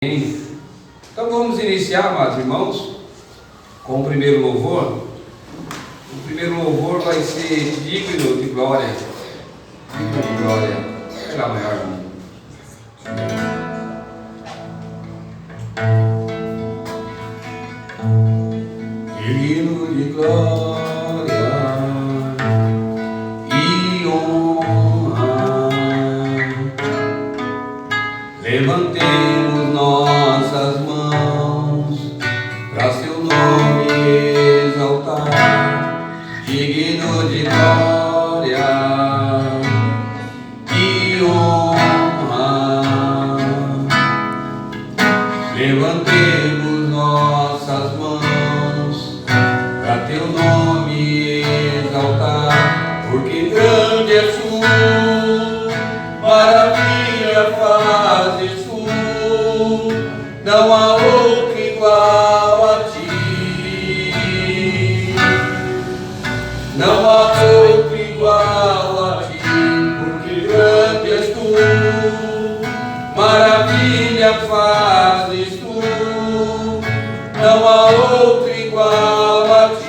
Então vamos iniciar, amados irmãos, com o primeiro louvor. O primeiro louvor vai ser digno de glória. Digno de glória. Vai lá, maior irmão. Digno de glória e honra, levantemos nossas mãos para seu nome exaltar. Digno de glória e honra, levantemos nossas mãos para teu nome exaltar, porque grande é sua maravilha fazes tu, não há outro igual a ti, não há outro igual a ti, porque grande és tu, maravilha fazes tu, não há outro igual a ti,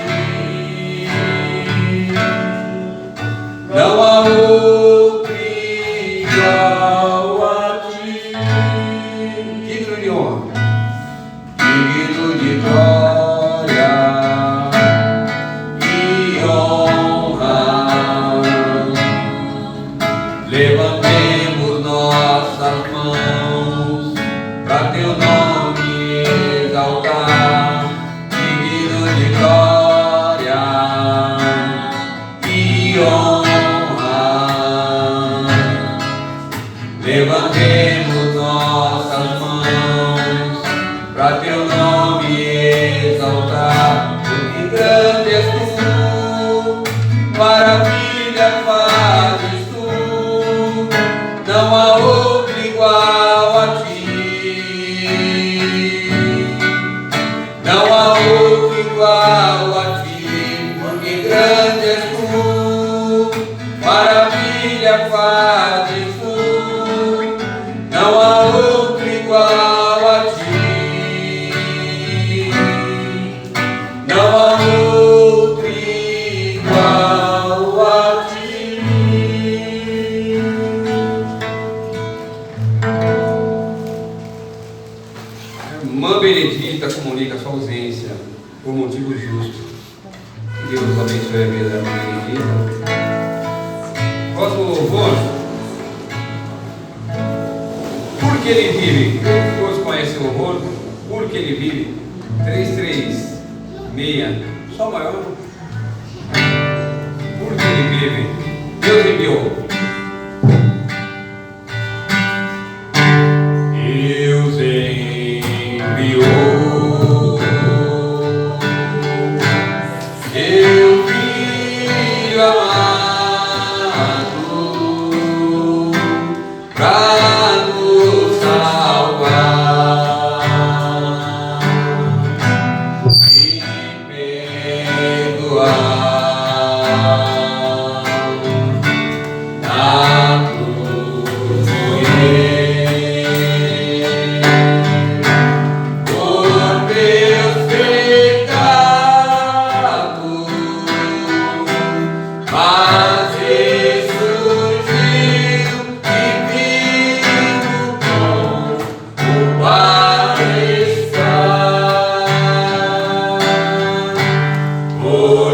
não há outro igual a ti. Digno de honra, digno de glória e honra, levantemos nossas mãos para teu nome exaltar. Digno de glória e honra, levantemos nossas mãos para teu nome exaltar, porque grande és tu, maravilha fazes tu, não há outro igual a ti, não há outro igual a ti, porque grande és tu, maravilha fazes tu, não há outro igual a ti, não há outro igual a ti. Irmã Benedita comunica sua ausência por motivo justo. Que Deus abençoe a vida da irmã Benedita. Próximo louvor. Porque ele vive. Creio que todos conhecem o louvor. Porque ele vive. 336. Só maior. Porque ele vive. Deus enviou. Deus enviou seu filho amado pra nos salvar e perdoar. Na cruz foi por meus pecados, mas ressurgiu e vivo com o Pai está. Por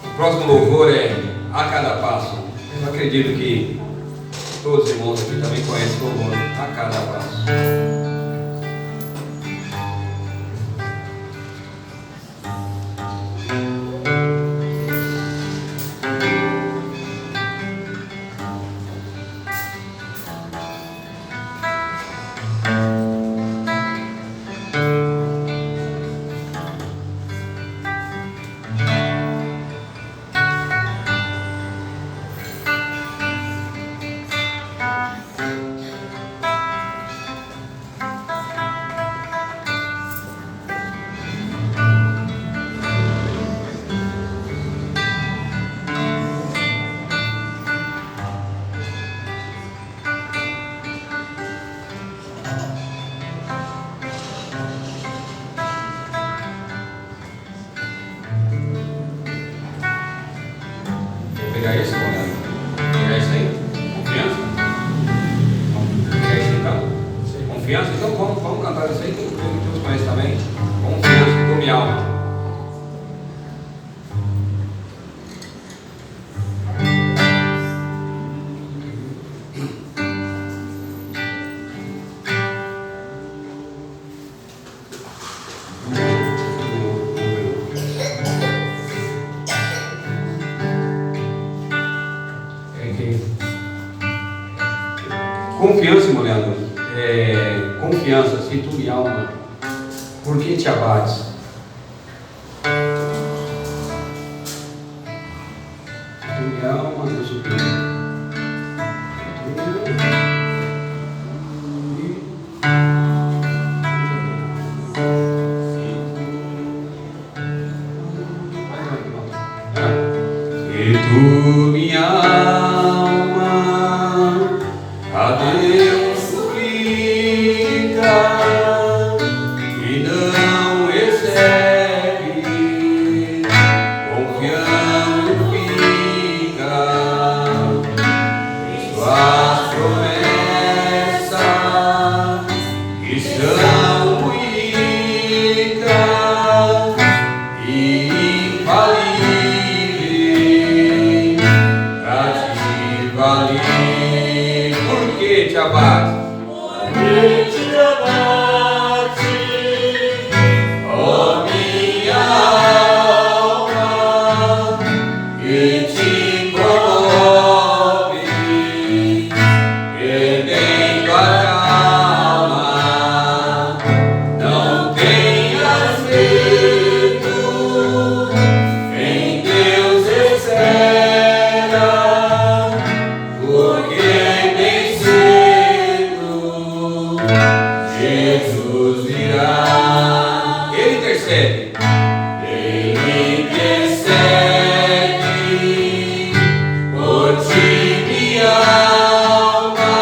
O próximo louvor é A Cada Passo. Eu acredito que todos os irmãos aqui também conhecem o louvor A Cada Passo. Pegar isso, pegar isso aí, confiança. Pegar isso aí, então. Confiança, então vamos cantar isso aí, que todos conhecem também. Confiança, com minha alma. Confiança, irmão Leandro, confiança, se tu me alma, por que te abates? Se tu me alma, não suprime. Se tu me alma, a Deus suplica e não recebe, confiando fica em suas promessas que são únicas e infalíveis pra te valer. Por que te abate? Por que te abate, ó minha alma, que te comove, perdendo a calma? Não tenhas medo, em Deus espera, porque Jesus virá. Ele intercede. Ele intercede por ti, minha alma.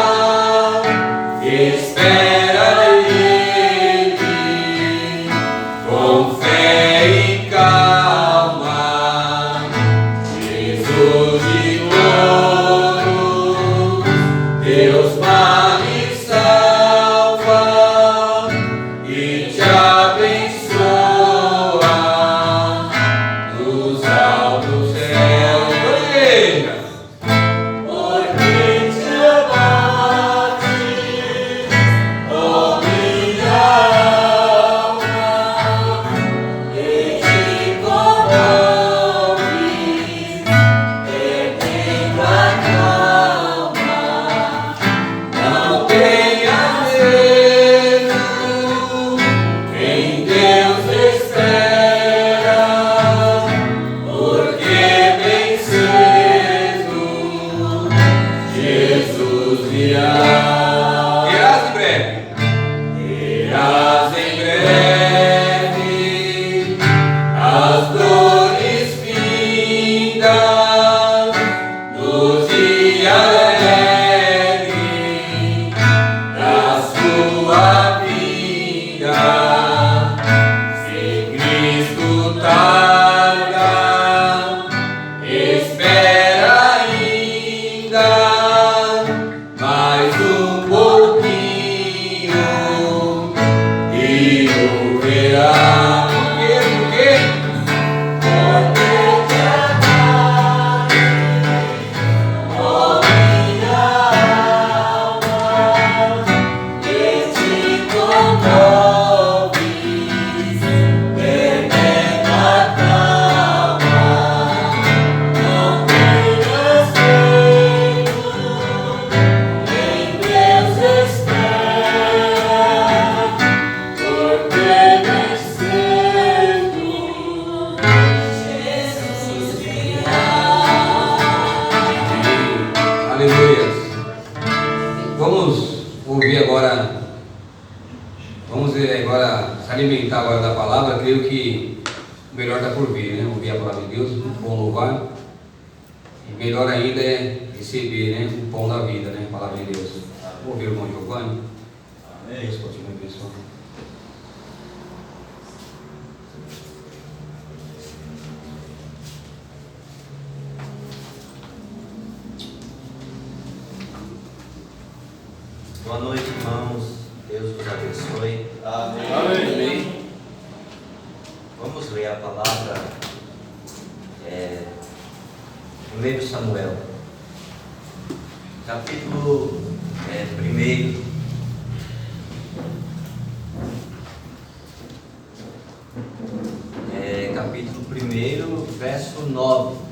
Espera nele com fé e calma. Jesus de ouro, Deus me salva e te abençoa nos altos céus. Porque te Irás em breve. Irás em breve. As dores findas nos dia alegre da sua vida. Se Cristo tarda, espera ainda mais um pouquinho e o verá. Por quê? Porque te amai, ó minha alma, e te comoves, perdendo a calma. Não tenhas medo, em Deus espera, porque vencendo Jesus virá. Aleluia. Vamos ouvir agora, vamos agora se alimentar agora da palavra. Creio que o melhor está por vir, né? Ouvir a palavra de Deus, bom louvar. E melhor ainda é receber, né? O pão da vida, né? A palavra de Deus. Vamos ouvir o irmão Giovanni. Deus continue abençoando. Boa noite, irmãos. Deus vos abençoe. Amém. Vamos ler a palavra. 1 Samuel, capítulo 1. Capítulo 1, verso 9.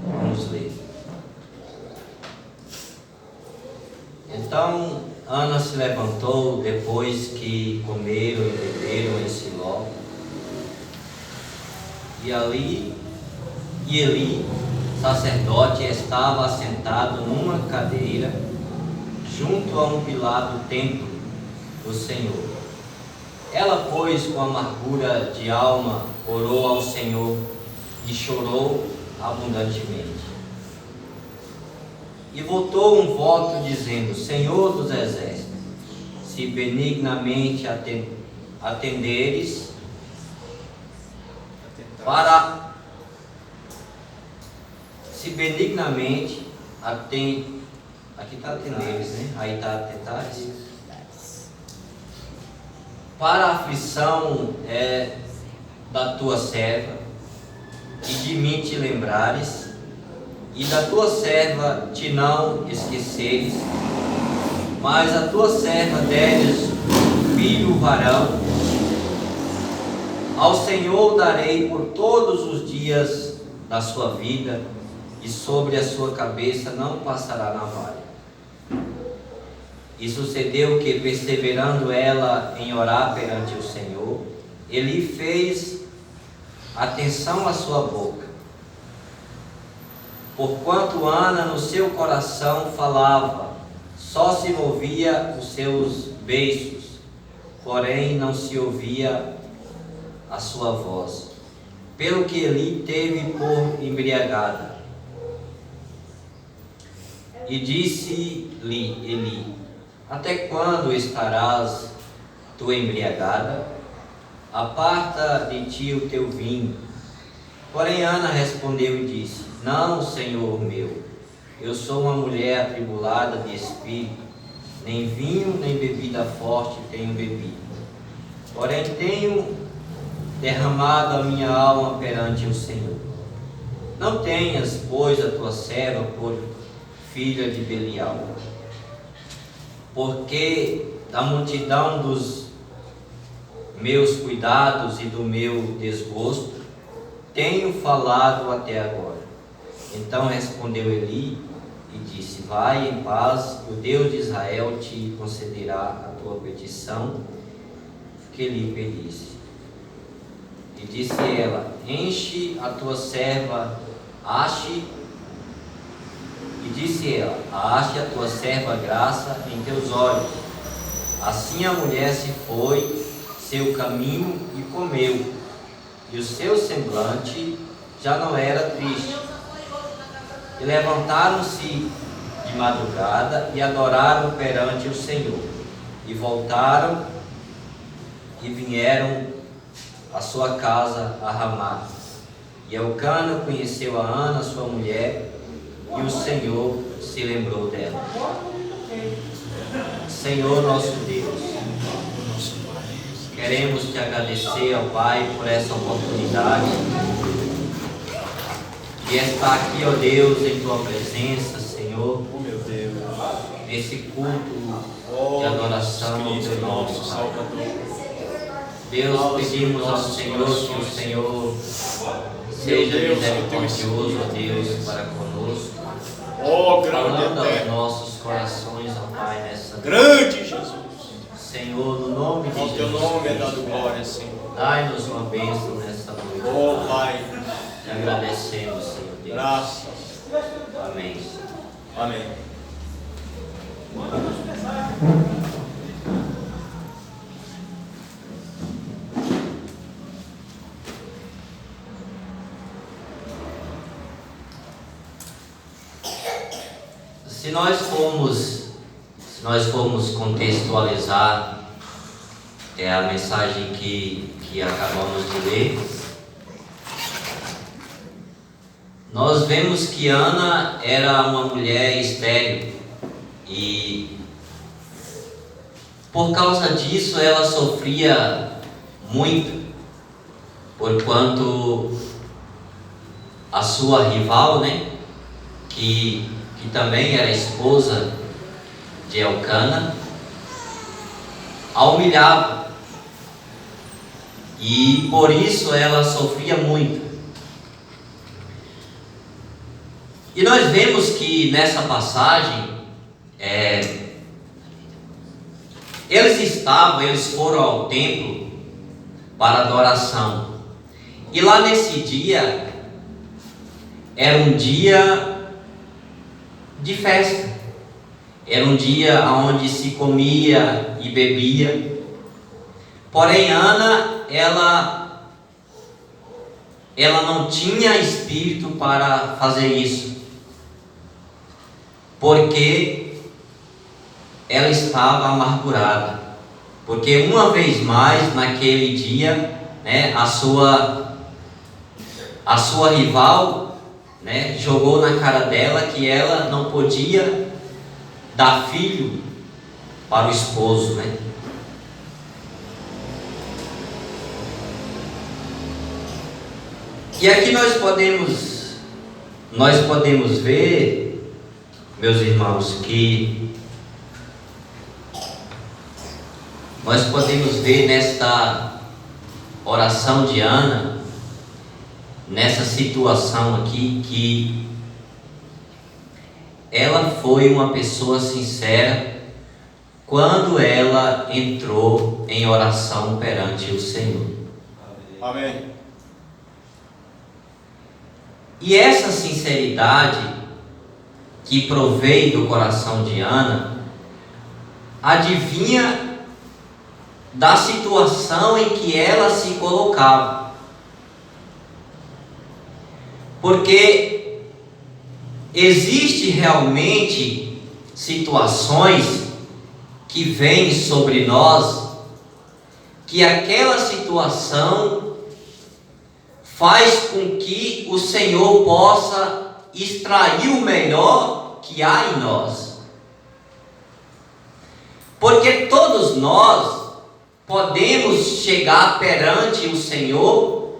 Vamos ler. Então Ana se levantou depois que comeram e beberam em Siló. E Eli, sacerdote, estava assentado numa cadeira junto a um pilar do templo do Senhor. Ela, pois, com amargura de alma, orou ao Senhor e chorou abundantemente. E votou um voto dizendo: Senhor dos exércitos, se benignamente atenderes para... Se benignamente aqui está atenderes, né? Aí está atentares. Para a aflição da tua serva, e de mim te lembrares, e da tua serva te não esqueceres, mas a tua serva deres filho varão, ao Senhor darei por todos os dias da sua vida, e sobre a sua cabeça não passará navalha. E sucedeu que, perseverando ela em orar perante o Senhor, Eli fez atenção à sua boca. Porquanto Ana no seu coração falava, só se movia os seus beiços, porém não se ouvia a sua voz. Pelo que Eli teve por embriagada. E disse-lhe Eli: até quando estarás tu embriagada? Aparta de ti o teu vinho. Porém Ana respondeu e disse: não, Senhor meu, eu sou uma mulher atribulada de espírito, nem vinho nem bebida forte tenho bebido. Porém tenho derramado a minha alma perante o Senhor. Não tenhas, pois, a tua serva por filha de Belial. porque da multidão dos meus cuidados e do meu desgosto, tenho falado até agora. Então respondeu Eli e disse: vai em paz, o Deus de Israel te concederá a tua petição que lhe pedisse. E disse ela: enche a tua serva, ache a tua serva graça em teus olhos. Assim a mulher se foi seu caminho e comeu, e o seu semblante já não era triste. E levantaram-se de madrugada e adoraram perante o Senhor. E voltaram e vieram à sua casa a Ramá. E Elcana conheceu a Ana, sua mulher, e o Senhor se lembrou dela. Senhor nosso Deus, queremos te agradecer, ó Pai, por essa oportunidade de estar aqui, ó Deus, em tua presença, Senhor, meu Deus, nesse culto de adoração ao teu nome, Pai. Deus, pedimos ao Senhor que o Senhor seja misericordioso, ó Deus, para conosco, falando aos nossos corações, ó Pai, nessa grande Jesus. Senhor, no nome de Jesus, Teu nome é dado glória, Senhor. dai-nos uma bênção nesta noite. Oh, Pai, Te agradecemos, Senhor Deus. graças. Amém. Amém. Se nós formos contextualizar a mensagem que acabamos de ler, nós vemos que Ana era uma mulher estéril e por causa disso ela sofria muito, porquanto a sua rival, que também era esposa de Elcana, a humilhava, e por isso ela sofria muito. E nós vemos que nessa passagem eles foram ao templo para adoração, e lá nesse dia era um dia de festa, era um dia onde se comia e bebia. Porém Ana, ela não tinha espírito para fazer isso, porque ela estava amargurada, porque uma vez mais naquele dia, a sua rival, jogou na cara dela que ela não podia dar filho para o esposo, E aqui nós podemos ver, meus irmãos, que nós podemos ver nesta oração de Ana, nessa situação aqui, que ela foi uma pessoa sincera quando ela entrou em oração perante o Senhor. Amém. E essa sinceridade que proveio do coração de Ana adivinha da situação em que ela se colocava. Porque existe realmente situações que vêm sobre nós, que aquela situação faz com que o Senhor possa extrair o melhor que há em nós. Porque todos nós podemos chegar perante o Senhor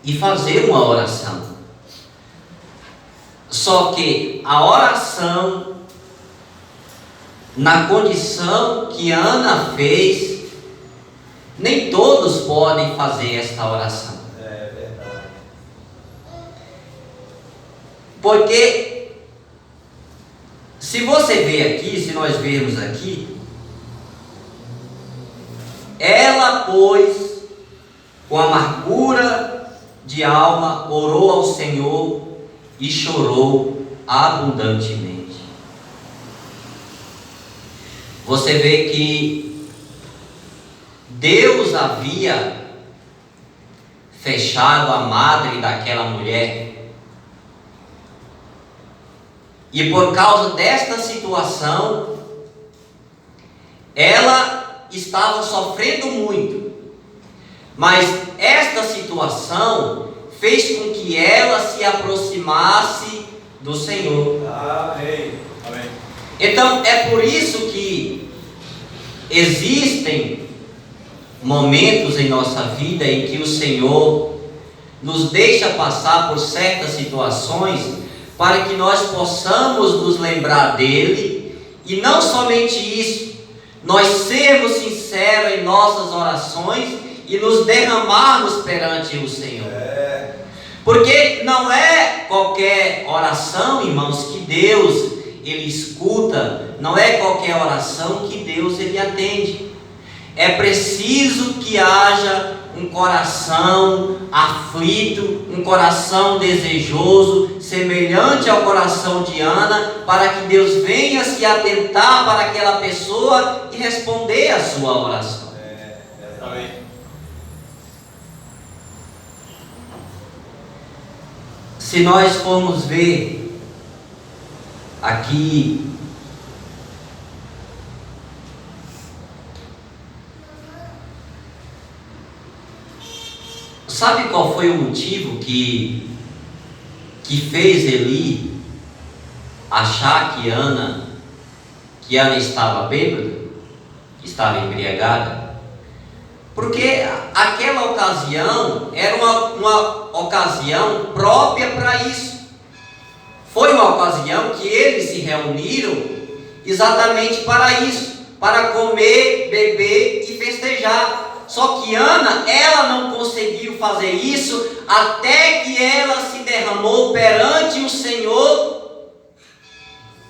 e fazer uma oração. Só que a oração na condição que Ana fez, nem todos podem fazer esta oração. É verdade. Porque, se você ver aqui, se nós vermos aqui, ela, pois, com amargura de alma, orou ao Senhor e chorou abundantemente. Você vê que Deus havia fechado a madre daquela mulher, e por causa desta situação, ela estava sofrendo muito, mas esta situação fez com que ela se aproximasse do Senhor. Amém. Amém. Então é por isso que existem momentos em nossa vida em que o Senhor nos deixa passar por certas situações para que nós possamos nos lembrar dele, e não somente isso, nós sermos sinceros em nossas orações e nos derramarmos perante o Senhor. Porque não é qualquer oração, irmãos, que Deus ele escuta, não é qualquer oração que Deus ele atende. É preciso que haja um coração aflito, um coração desejoso, semelhante ao coração de Ana, para que Deus venha se atentar para aquela pessoa e responder a sua oração. Amém. Se nós formos ver aqui, sabe qual foi o motivo que fez Eli achar que Ana estava bêbada, que estava embriagada? Porque aquela ocasião era uma ocasião própria para isso. Foi uma ocasião que eles se reuniram exatamente para isso, para comer, beber e festejar. Só que Ana, ela não conseguiu fazer isso até que ela se derramou perante o Senhor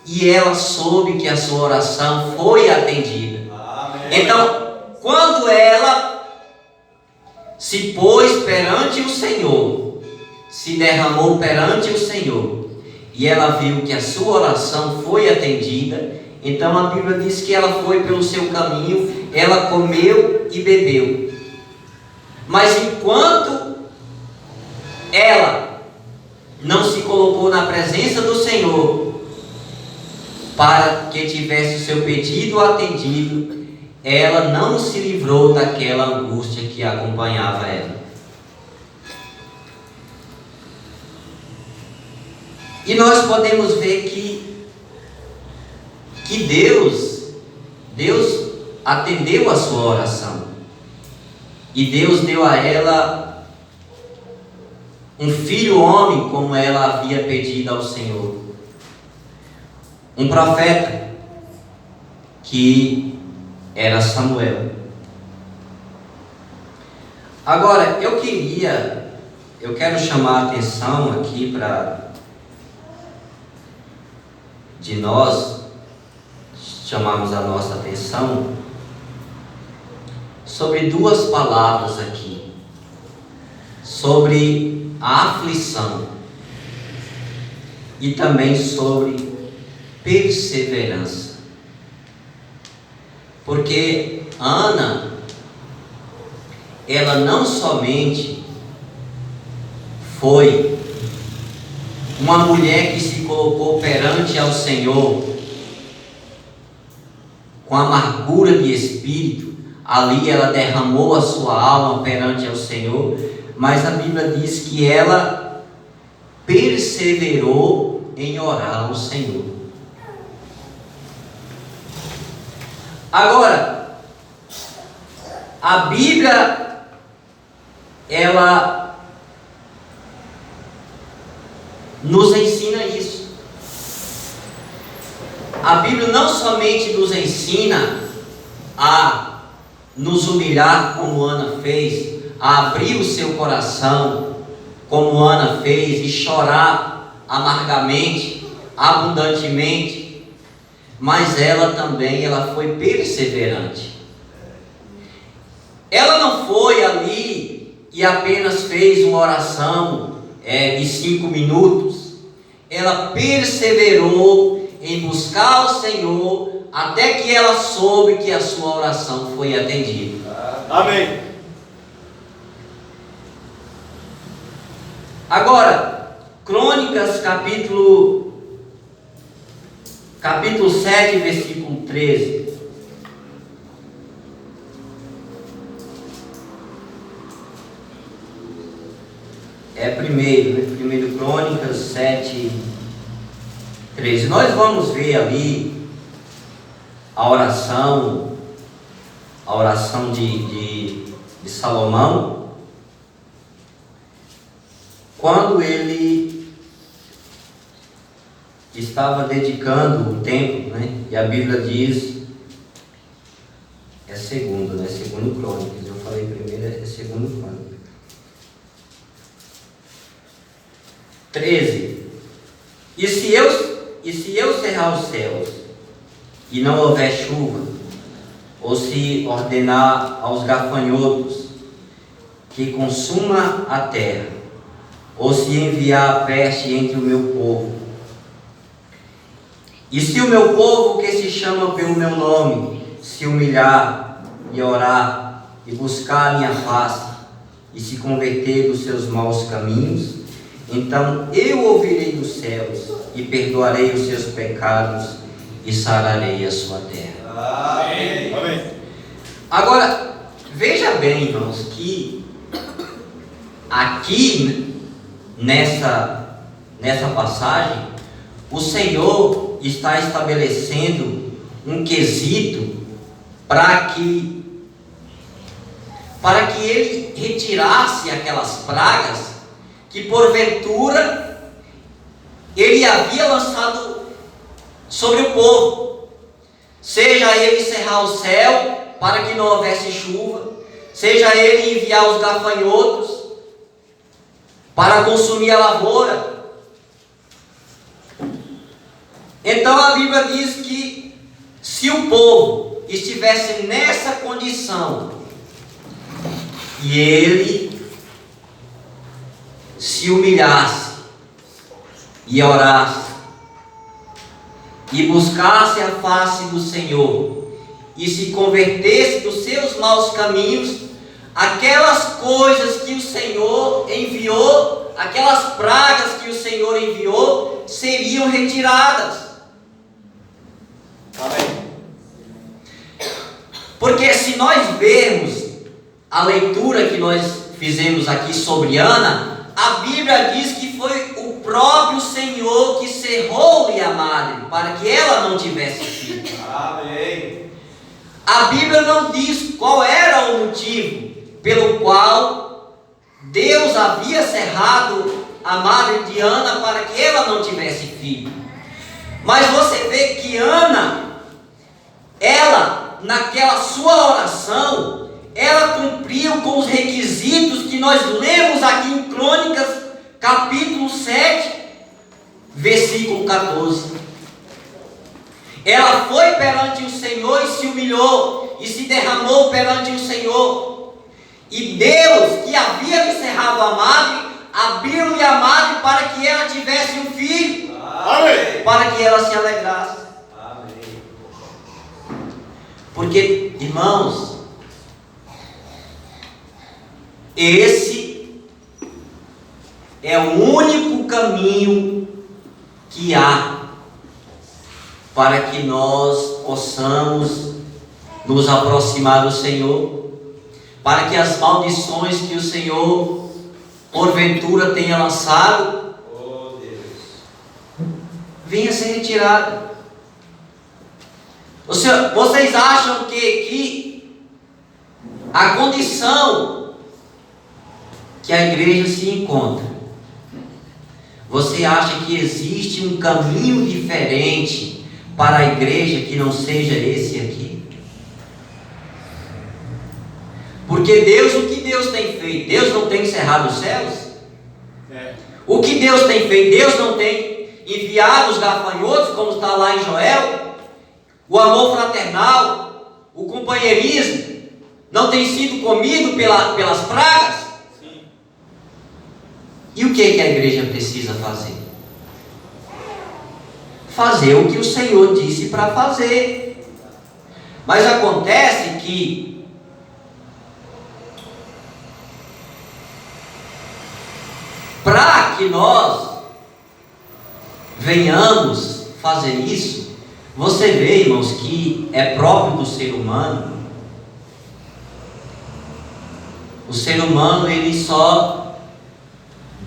e ela soube que a sua oração foi atendida. Amém. Então, quando ela se pôs perante o Senhor, se derramou perante o Senhor, e ela viu que a sua oração foi atendida, então a Bíblia diz que ela foi pelo seu caminho, ela comeu e bebeu. Mas enquanto ela não se colocou na presença do Senhor, para que tivesse o seu pedido atendido, ela não se livrou daquela angústia que acompanhava ela. E nós podemos ver que Deus atendeu a sua oração. E Deus deu a ela um filho homem, como ela havia pedido ao Senhor. Um profeta, que era Samuel. Agora, eu quero chamar a atenção aqui de nós chamarmos a nossa atenção sobre duas palavras aqui, sobre a aflição e também sobre perseverança. Porque Ana, ela não somente foi uma mulher que se colocou perante ao Senhor com amargura de espírito, ali ela derramou a sua alma perante ao Senhor, mas a Bíblia diz que ela perseverou em orar ao Senhor. Agora, a Bíblia, ela nos ensina isso. A Bíblia não somente nos ensina a nos humilhar como Ana fez, a abrir o seu coração como Ana fez e chorar amargamente, abundantemente, mas ela também foi perseverante. Ela não foi ali e apenas fez uma oração de 5 minutos. Ela perseverou em buscar o Senhor até que ela soube que a sua oração foi atendida. Amém. Agora, Crônicas capítulo 7, versículo 13. Primeiro Crônicas 7, 13. Nós vamos ver ali a oração de Salomão, quando ele estava dedicando o templo, né? E a Bíblia diz, segundo Crônicas, eu falei primeiro, segundo Crônicas. 13. E se eu cerrar os céus e não houver chuva, ou se ordenar aos gafanhotos que consuma a terra, ou se enviar a peste entre o meu povo, e se o meu povo que se chama pelo meu nome se humilhar e orar e buscar a minha face e se converter dos seus maus caminhos, então eu ouvirei dos céus e perdoarei os seus pecados e sararei a sua terra. Amém. Amém. Agora, veja bem, irmãos, que aqui nessa passagem, o Senhor está estabelecendo um quesito para que ele retirasse aquelas pragas que porventura ele havia lançado sobre o povo, seja ele cerrar o céu para que não houvesse chuva, seja ele enviar os gafanhotos para consumir a lavoura. Então a Bíblia diz que se o povo estivesse nessa condição e ele se humilhasse e orasse e buscasse a face do Senhor e se convertesse dos seus maus caminhos, aquelas coisas que o Senhor enviou, aquelas pragas que o Senhor enviou, seriam retiradas. Amém. Porque se nós vermos a leitura que nós fizemos aqui sobre Ana, a Bíblia diz que foi o próprio Senhor que cerrou-lhe a madre, para que ela não tivesse filho. Amém. A Bíblia não diz qual era o motivo pelo qual Deus havia cerrado a madre de Ana para que ela não tivesse filho. Mas você vê que Ana, ela, naquela sua oração, ela cumpriu com os requisitos que nós lemos aqui em Crônicas, capítulo 7, versículo 14. Ela foi perante o Senhor e se humilhou, e se derramou perante o Senhor. E Deus, que havia lhe cerrado a madre, abriu-lhe a madre para que ela tivesse um filho. Amém. Para que ela se alegrasse. Amém. Porque, irmãos, esse é o único caminho que há para que nós possamos nos aproximar do Senhor, para que as maldições que o Senhor porventura tenha lançado, Oh Deus, venha ser retirada. Vocês acham que a condição que a igreja se encontra, você acha que existe um caminho diferente para a igreja que não seja esse aqui? Porque Deus, o que Deus tem feito? Deus não tem encerrado os céus? O que Deus tem feito? Deus não tem enviado os gafanhotos, como está lá em Joel? O amor fraternal, o companheirismo, não tem sido comido pelas pragas? Sim. E o que a igreja precisa fazer? Fazer o que o Senhor disse para fazer. Mas acontece que para que nós venhamos fazer isso, você vê, irmãos, que é próprio do ser humano. O ser humano, ele só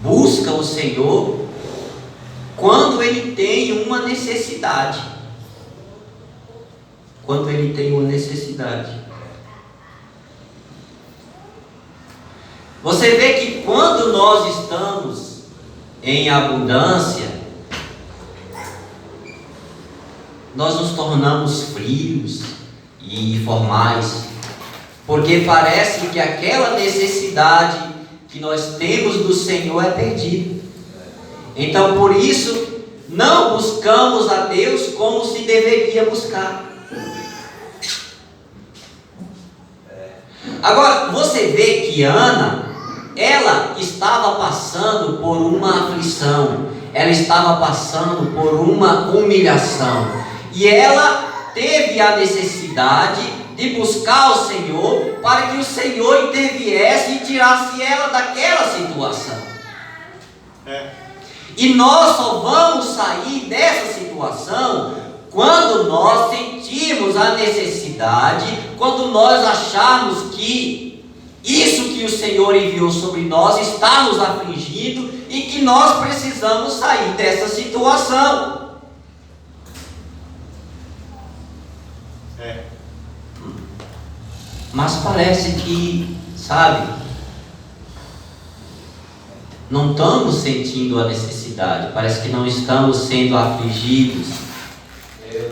busca o Senhor quando ele tem uma necessidade. Quando ele tem uma necessidade. Você vê que quando nós estamos em abundância, nós nos tornamos frios e informais, porque parece que aquela necessidade que nós temos do Senhor é perdida. Então, por isso, não buscamos a Deus como se deveria buscar. Agora, você vê que Ana, ela estava passando por uma aflição, ela estava passando por uma humilhação, e ela teve a necessidade de buscar o Senhor, para que o Senhor interviesse e tirasse ela daquela situação. E nós só vamos sair dessa situação quando nós sentirmos a necessidade, quando nós acharmos que isso que o Senhor enviou sobre nós está nos afligindo e que nós precisamos sair dessa situação. Mas parece que, sabe, não estamos sentindo a necessidade, parece que não estamos sendo afligidos,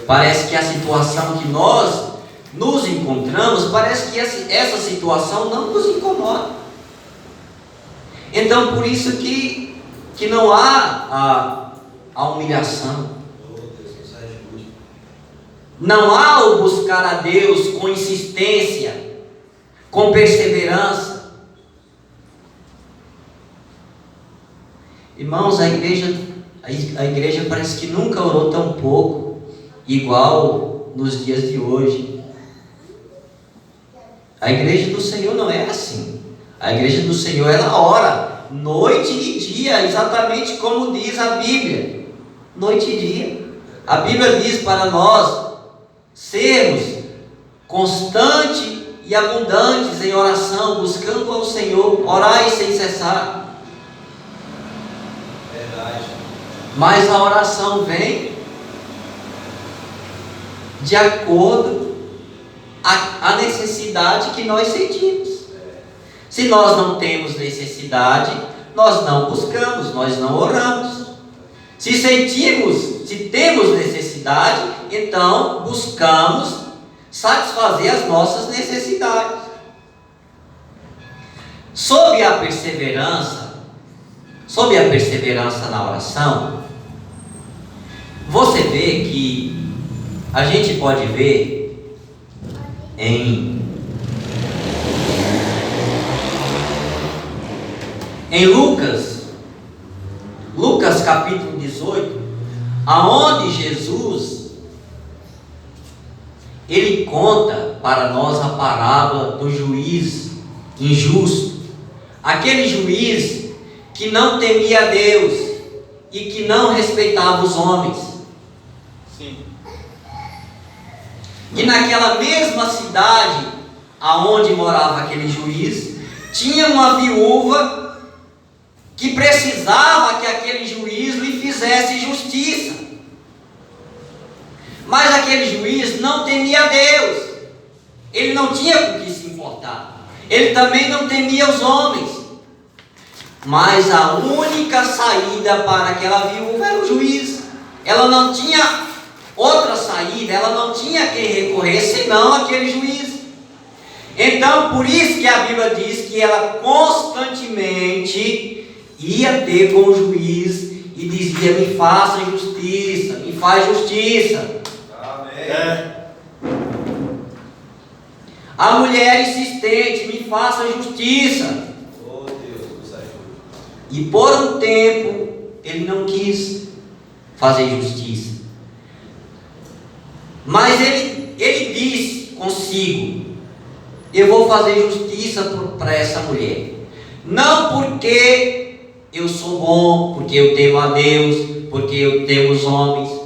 parece que a situação que nós nos encontramos, parece que essa situação não nos incomoda. Então, por isso que não há a humilhação, não há o buscar a Deus com insistência, com perseverança. Irmãos, a igreja parece que nunca orou tão pouco, igual nos dias de hoje. A igreja do Senhor não é assim. A igreja do Senhor, ela ora noite e dia, exatamente como diz a Bíblia. Noite e dia. A Bíblia diz para nós sermos constantes e abundantes em oração, buscando ao Senhor, orai sem cessar. Verdade. Mas a oração vem de acordo a necessidade que nós sentimos. Se nós não temos necessidade, nós não buscamos, nós não oramos. Se temos necessidade, então buscamos satisfazer as nossas necessidades. Sob a perseverança na oração, você vê que a gente pode ver em Lucas capítulo 18, aonde Jesus ele conta para nós a parábola do juiz injusto, aquele juiz que não temia a Deus e que não respeitava os homens. Sim. E naquela mesma cidade aonde morava aquele juiz, tinha uma viúva que precisava que aquele juiz lhe fizesse justiça. Mas aquele juiz não temia a Deus, ele não tinha com que se importar, ele também não temia os homens. Mas a única saída para aquela viúva era o juiz. Ela não tinha outra saída, ela não tinha a quem recorrer senão aquele juiz. Então, por isso que a Bíblia diz que ela constantemente ia ter com o juiz e dizia: me faça justiça, me faz justiça. Amém. A mulher insistente: me faça justiça. Oh Deus, nos ajude. E por um tempo ele não quis fazer justiça. Mas ele disse consigo: eu vou fazer justiça para essa mulher. Não porque eu sou bom, porque eu temo a Deus, porque eu temo os homens.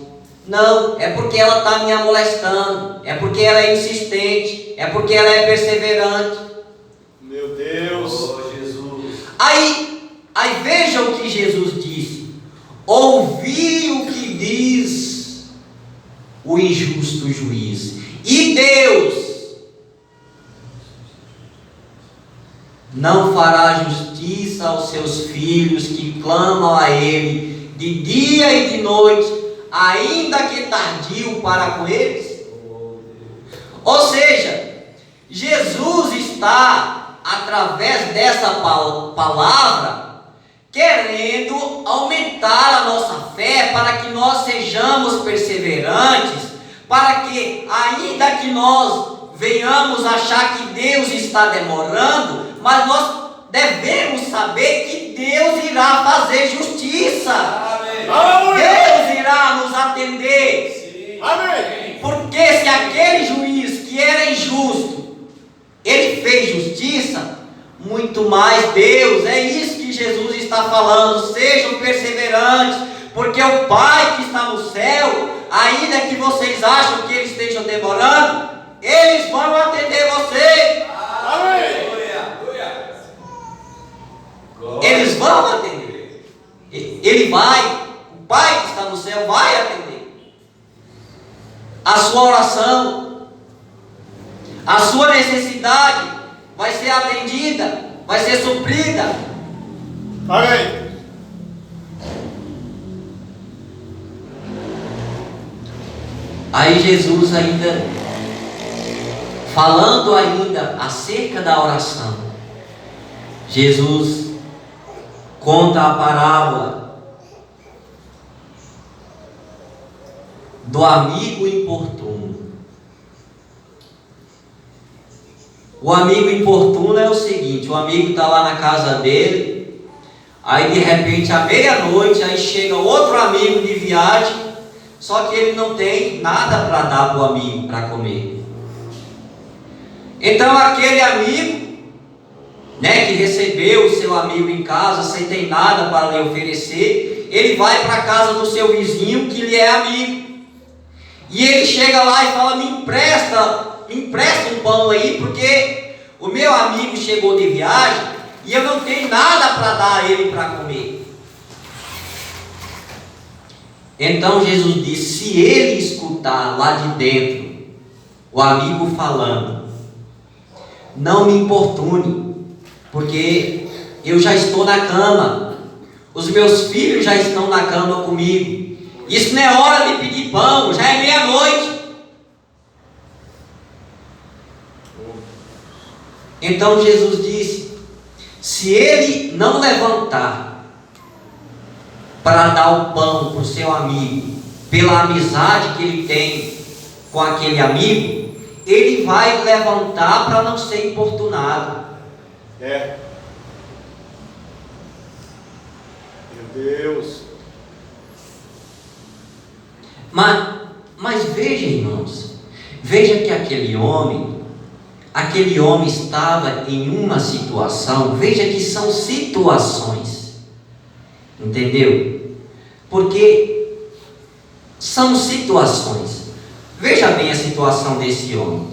Não, é porque ela está me amolestando, é porque ela é insistente, é porque ela é perseverante. Meu Deus. Oh Jesus. Aí veja o que Jesus disse: ouvi o que diz o injusto juiz, e Deus não fará justiça aos seus filhos que clamam a Ele de dia e de noite, ainda que tardio para com eles? Ou seja, Jesus está, através dessa palavra, querendo aumentar a nossa fé para que nós sejamos perseverantes, para que, ainda que nós venhamos achar que Deus está demorando, mas nós devemos saber que Deus irá fazer justiça. Amém. Deus irá nos atender. Sim. Amém. Porque se aquele juiz que era injusto, ele fez justiça, muito mais Deus. É isso que Jesus está falando: sejam perseverantes, porque o Pai que está no céu, ainda que vocês acham que Ele esteja demorando, eles vão atender vocês. Amém. Eles vão atender. Ele vai, o Pai que está no céu vai atender a sua oração, a sua necessidade vai ser atendida, vai ser suprida. Amém. Aí Jesus ainda, falando ainda acerca da oração, Jesus conta a parábola do amigo importuno. O amigo importuno é o seguinte: o amigo está lá na casa dele, aí de repente à meia-noite, aí chega outro amigo de viagem, só que ele não tem nada para dar para o amigo para comer. Então aquele amigo, que recebeu o seu amigo em casa sem ter nada para lhe oferecer, ele vai para a casa do seu vizinho que lhe é amigo, e ele chega lá e fala: me empresta um pão aí, porque o meu amigo chegou de viagem e eu não tenho nada para dar a ele para comer. Então Jesus disse: se ele escutar lá de dentro o amigo falando, não me importune, porque eu já estou na cama, os meus filhos já estão na cama comigo, isso não é hora de pedir pão, já é meia-noite. Então Jesus disse: se ele não levantar para dar o pão para o seu amigo, pela amizade que ele tem com aquele amigo, ele vai levantar para não ser importunado. É. Meu Deus. Mas veja, irmãos, veja que aquele homem estava em uma situação. Veja que são situações, entendeu? Porque são situações. Veja bem a situação desse homem.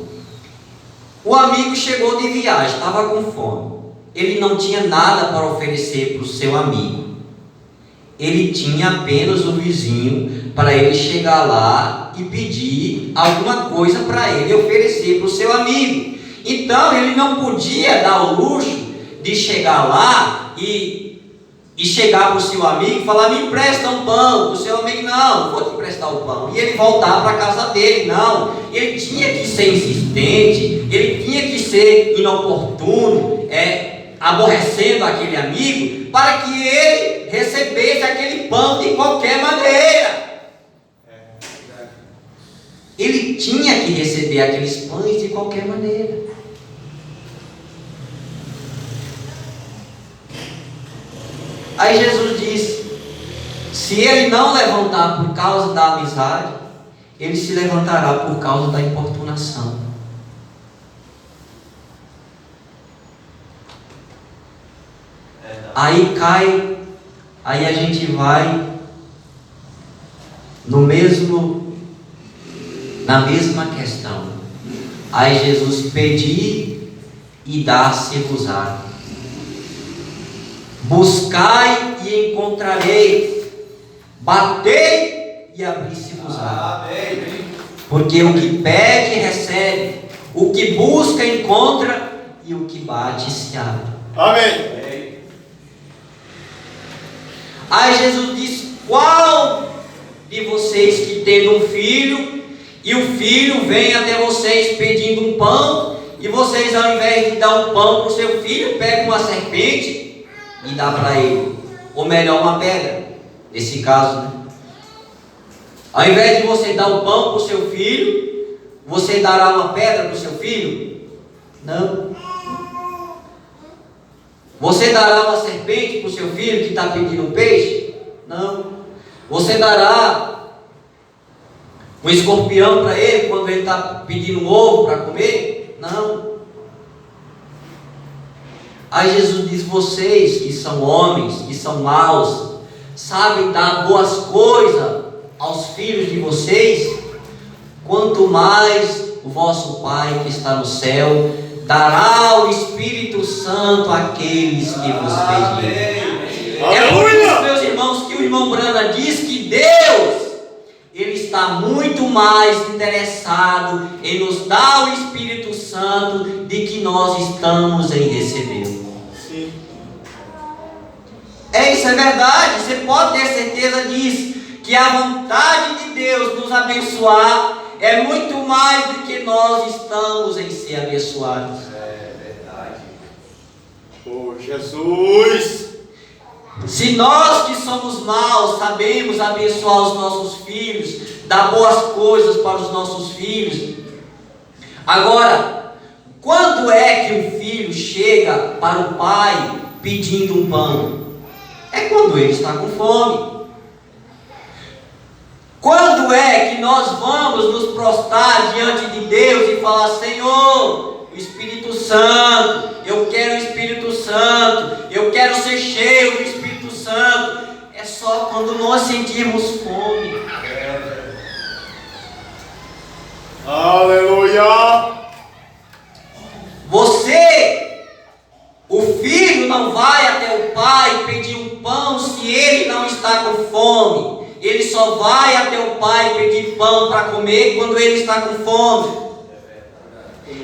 O amigo chegou de viagem, estava com fome, ele não tinha nada para oferecer para o seu amigo, ele tinha apenas o vizinho para ele chegar lá e pedir alguma coisa para ele oferecer para o seu amigo. Então ele não podia dar o luxo de chegar lá e e chegar para o seu amigo e falar: me empresta um pão. O seu amigo: não vou te emprestar o pão. E ele voltar para a casa dele. Não, ele tinha que ser insistente, ele tinha que ser inoportuno, aborrecendo aquele amigo, para que ele recebesse aquele pão de qualquer maneira. Ele tinha que receber aqueles pães de qualquer maneira. Aí Jesus disse: se ele não levantar por causa da amizade, ele se levantará por causa da importunação. Aí a gente vai na mesma questão. Aí Jesus: pedi e dá-se-vos-á. Buscai e encontrarei. Batei e abri-se-vos-á. Porque o que pede recebe, o que busca encontra, e o que bate se abre. Amém. Aí Jesus disse: qual de vocês que tendo um filho, e o filho vem até vocês pedindo um pão, e vocês, ao invés de dar um pão para o seu filho, pegam uma serpente e dá para ele? Ou melhor, uma pedra, nesse caso, né? Ao invés de você dar um pão para o seu filho, você dará uma pedra para o seu filho? Não. Você dará uma serpente para o seu filho que está pedindo um peixe? Não. Você dará um escorpião para ele quando ele está pedindo um ovo para comer? Não. Aí Jesus diz: vocês que são homens, que são maus, sabem dar boas coisas aos filhos de vocês, quanto mais o vosso Pai que está no céu dará o Espírito Santo àqueles que vos pedirem. É por isso, meus irmãos, que o irmão Brana diz que Deus, Ele está muito mais interessado em nos dar o Espírito Santo de que nós estamos em recebê-lo. Sim. Isso é verdade, você pode ter certeza disso, que a vontade de Deus nos abençoar é muito mais do que nós estamos em ser abençoados. É verdade. Oh, Jesus! Se nós que somos maus sabemos abençoar os nossos filhos, dar boas coisas para os nossos filhos, agora, quando é que um filho chega para o pai pedindo um pão? É quando ele está com fome. Quando é que nós vamos nos prostrar diante de Deus e falar: Senhor, o Espírito Santo, eu quero o Espírito Santo, eu quero ser cheio do Espírito Santo? É só quando nós sentirmos fome. Aleluia! O filho não vai até o pai pedir um pão se ele não está com fome. Ele só vai até o pai pedir pão para comer quando ele está com fome.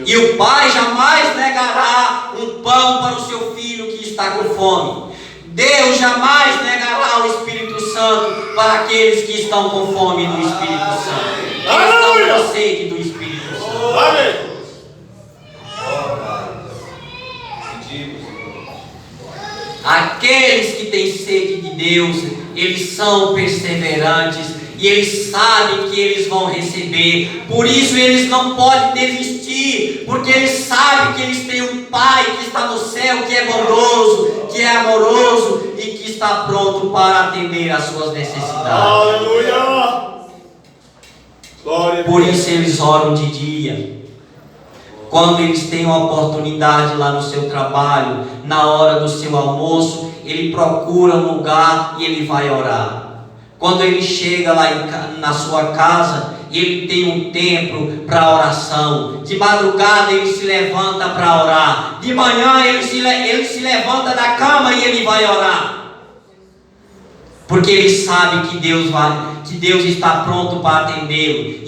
E o pai jamais negará um pão para o seu filho que está com fome. Deus jamais negará o Espírito Santo para aqueles que estão com fome do Espírito Santo, que estão com sede do Espírito Santo. Amém! Aqueles que têm sede de Deus, eles são perseverantes e eles sabem que eles vão receber. Por isso eles não podem desistir, porque eles sabem que eles têm um Pai que está no céu, que é bondoso, que é amoroso e que está pronto para atender às suas necessidades. Aleluia! Glória a Deus. Por isso eles oram de dia. Quando eles têm uma oportunidade lá no seu trabalho, na hora do seu almoço, ele procura um lugar e ele vai orar. Quando ele chega lá na sua casa, ele tem um tempo para oração. De madrugada ele se levanta para orar. De manhã ele se levanta da cama e ele vai orar. Porque ele sabe que Deus está pronto para atendê-lo.